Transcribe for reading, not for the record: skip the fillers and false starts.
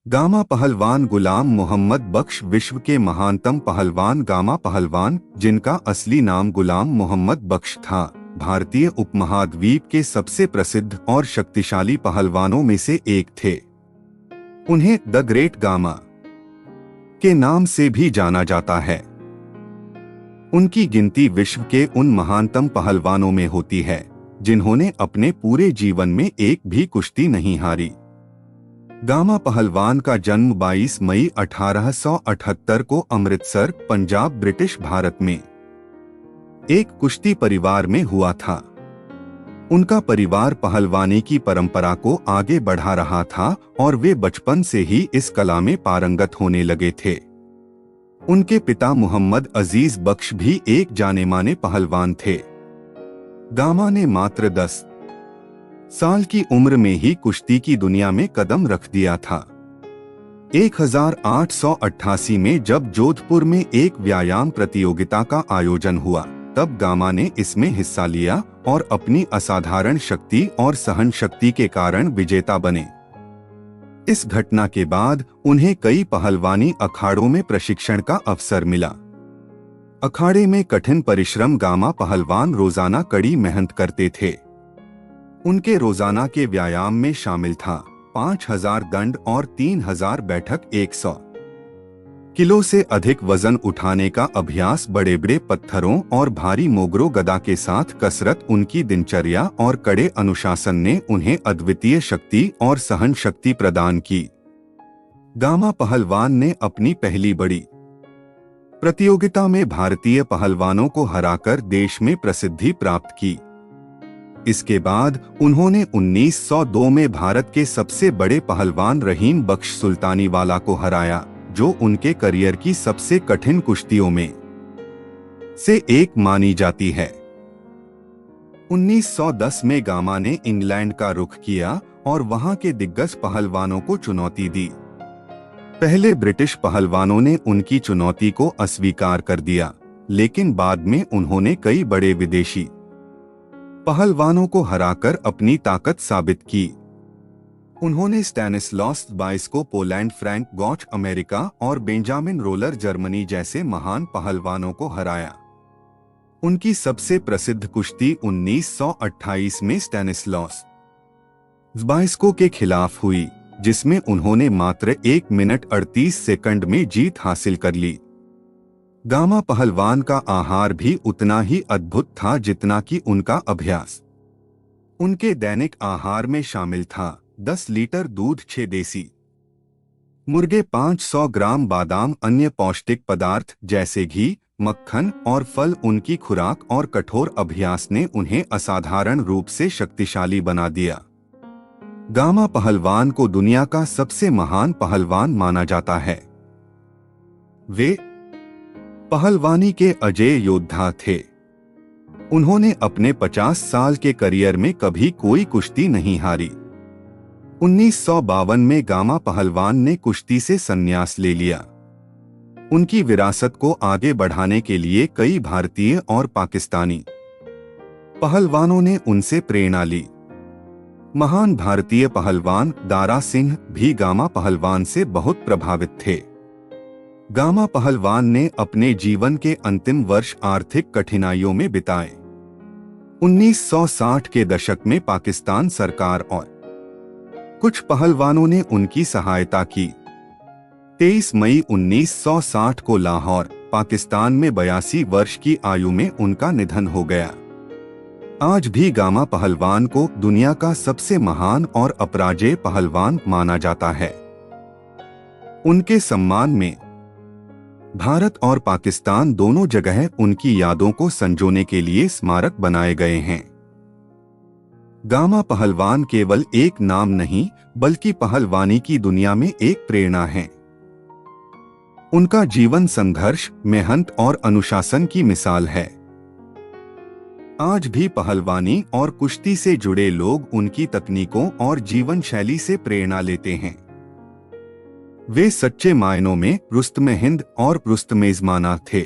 Gamma पहलवान गुलाम मोहम्मद बख्श विश्व के महानतम पहलवान गामा पहलवान, जिनका असली नाम गुलाम मोहम्मद बख्श था, भारतीय उपमहाद्वीप के सबसे प्रसिद्ध और शक्तिशाली पहलवानों में से एक थे। उन्हें द ग्रेट गामा के नाम से भी जाना जाता है। उनकी गिनती विश्व के उन महानतम पहलवानों में होती है जिन्होंने अपने पूरे जीवन में एक भी कुश्ती नहीं हारी। गामा पहलवान का जन्म 22 मई 1878 को अमृतसर, पंजाब, ब्रिटिश भारत में एक कुश्ती परिवार में हुआ था। उनका परिवार पहलवानी की परंपरा को आगे बढ़ा रहा था और वे बचपन से ही इस कला में पारंगत होने लगे थे। उनके पिता मोहम्मद अजीज बख्श भी एक जाने-माने पहलवान थे। गामा ने मात्र 10 साल की उम्र में ही कुश्ती की दुनिया में कदम रख दिया था। 1888 में जब जोधपुर में एक व्यायाम प्रतियोगिता का आयोजन हुआ, तब गामा ने इसमें हिस्सा लिया और अपनी असाधारण शक्ति और सहन शक्ति के कारण विजेता बने। इस घटना के बाद उन्हें कई पहलवानी अखाड़ों में प्रशिक्षण का अवसर मिला। अखाड़े में कठिन परिश्रम गामा पहलवान रोजाना कड़ी मेहनत करते थे। उनके रोजाना के व्यायाम में शामिल था 5000 दंड और 3000 बैठक, 100 किलो से अधिक वजन उठाने का अभ्यास, बड़े बड़े पत्थरों और भारी मोगरों गदा के साथ कसरत। उनकी दिनचर्या और कड़े अनुशासन ने उन्हें अद्वितीय शक्ति और सहन शक्ति प्रदान की। गामा पहलवान ने अपनी पहली बड़ी प्रतियोगिता में भारतीय पहलवानों को हराकर देश में प्रसिद्धि प्राप्त की। इसके बाद उन्होंने 1902 में भारत के सबसे बड़े पहलवान रहीम बख्श सुल्तानीवाला को हराया, जो उनके करियर की सबसे कठिन कुश्तियों में से एक मानी जाती है। 1910 में गामा ने इंग्लैंड का रुख किया और वहां के दिग्गज पहलवानों को चुनौती दी। पहले ब्रिटिश पहलवानों ने उनकी चुनौती को अस्वीकार कर दिया, लेकिन बाद में उन्होंने कई बड़े विदेशी पहलवानों को हराकर अपनी ताकत साबित की। उन्होंने स्टैनिस्लॉस बाइस्को पोलैंड, फ्रैंक गॉच अमेरिका और बेंजामिन रोलर जर्मनी जैसे महान पहलवानों को हराया। उनकी सबसे प्रसिद्ध कुश्ती 1928 में स्टैनिस्लॉस बाइस्को के खिलाफ हुई, जिसमें उन्होंने मात्र 1 मिनट 38 सेकंड में जीत हासिल कर ली। गामा पहलवान का आहार भी उतना ही अद्भुत था जितना कि उनका अभ्यास। उनके दैनिक आहार में शामिल था 10 लीटर दूध, 6 देसी मुर्गे, 500 ग्राम बादाम, अन्य पौष्टिक पदार्थ जैसे घी, मक्खन और फल। उनकी खुराक और कठोर अभ्यास ने उन्हें असाधारण रूप से शक्तिशाली बना दिया। गामा पहलवान को दुनिया का सबसे महान पहलवान माना जाता है। वे पहलवानी के अजेय योद्धा थे। उन्होंने अपने 50 साल के करियर में कभी कोई कुश्ती नहीं हारी। 1952 में गामा पहलवान ने कुश्ती से संन्यास ले लिया। उनकी विरासत को आगे बढ़ाने के लिए कई भारतीय और पाकिस्तानी पहलवानों ने उनसे प्रेरणा ली। महान भारतीय पहलवान दारा सिंह भी गामा पहलवान से बहुत प्रभावित थे। गामा पहलवान ने अपने जीवन के अंतिम वर्ष आर्थिक कठिनाइयों में बिताए। 1960 के दशक में पाकिस्तान सरकार और कुछ पहलवानों ने उनकी सहायता की। 23 मई 1960 को लाहौर, पाकिस्तान में 82 वर्ष की आयु में उनका निधन हो गया। आज भी गामा पहलवान को दुनिया का सबसे महान और अपराजेय पहलवान माना जाता है। उनके सम्मान में भारत और पाकिस्तान दोनों जगह उनकी यादों को संजोने के लिए स्मारक बनाए गए हैं। गामा पहलवान केवल एक नाम नहीं, बल्कि पहलवानी की दुनिया में एक प्रेरणा है। उनका जीवन संघर्ष, मेहनत और अनुशासन की मिसाल है। आज भी पहलवानी और कुश्ती से जुड़े लोग उनकी तकनीकों और जीवन शैली से प्रेरणा लेते हैं। वे सच्चे मायनों में रुस्तमे हिंद और रुस्तमे ज़माना थे।